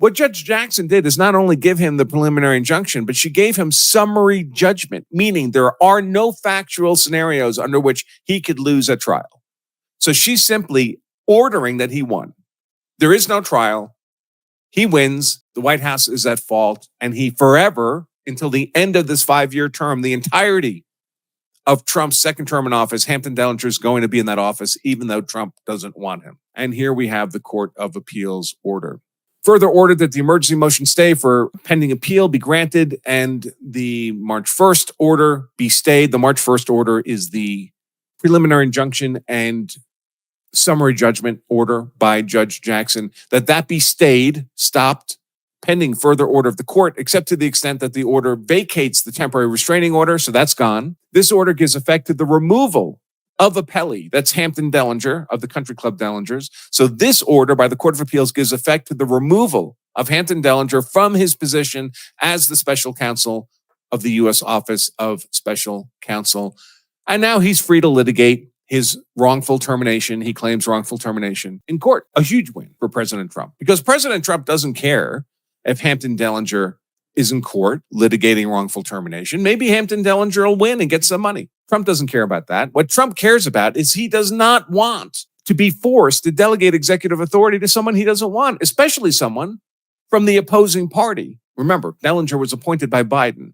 What Judge Jackson did is not only give him the preliminary injunction, but she gave him summary judgment, meaning there are no factual scenarios under which he could lose a trial. So she's simply ordering that he won. There is no trial. He wins. The White House is at fault. And he forever, until the end of this 5-year term, the entirety of Trump's second term in office, Hampton Dellinger is going to be in that office, even though Trump doesn't want him. And here we have the Court of Appeals order. Further ordered that the emergency motion stay for pending appeal be granted and the March 1st order be stayed. The March 1st order is the preliminary injunction and summary judgment order by Judge Jackson, that be stayed, stopped, pending further order of the court, except to the extent that the order vacates the temporary restraining order, so that's gone. This order gives effect to the removal of appellee, that's Hampton Dellinger of the Country Club Dellingers. So this order by the Court of Appeals gives effect to the removal of Hampton Dellinger from his position as the special counsel of the U.S. Office of Special Counsel. And now he's free to litigate his wrongful termination. He claims wrongful termination in court. A huge win for President Trump, because President Trump doesn't care if Hampton Dellinger is in court litigating wrongful termination. Maybe Hampton Dellinger will win and get some money. Trump doesn't care about that. What Trump cares about is he does not want to be forced to delegate executive authority to someone he doesn't want, especially someone from the opposing party. Remember, Dellinger was appointed by Biden,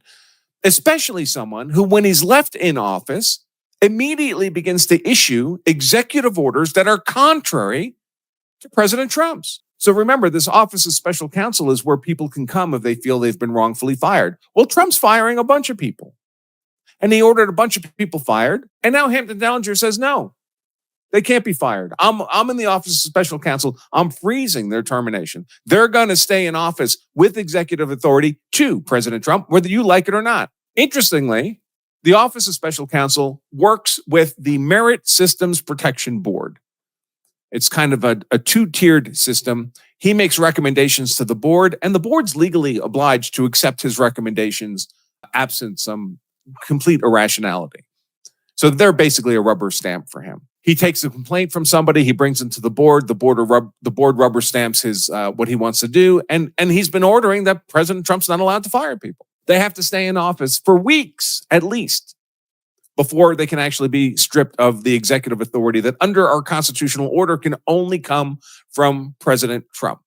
especially someone who, when he's left in office, immediately begins to issue executive orders that are contrary to President Trump's. So remember, this Office of Special Counsel is where people can come if they feel they've been wrongfully fired. Well, Trump's firing a bunch of people. And he ordered a bunch of people fired. And now Hampton Dellinger says, no, they can't be fired. I'm in the Office of Special Counsel. I'm freezing their termination. They're going to stay in office with executive authority to President Trump, whether you like it or not. Interestingly, the Office of Special Counsel works with the Merit Systems Protection Board. It's kind of a two-tiered system. He makes recommendations to the board, and the board's legally obliged to accept his recommendations absent some complete irrationality. So they're basically a rubber stamp for him. He takes a complaint from somebody, he brings it to the board. The board rubber stamps his what he wants to do, and he's been ordering that President Trump's not allowed to fire people. They have to stay in office for weeks at least before they can actually be stripped of the executive authority that under our constitutional order can only come from President Trump.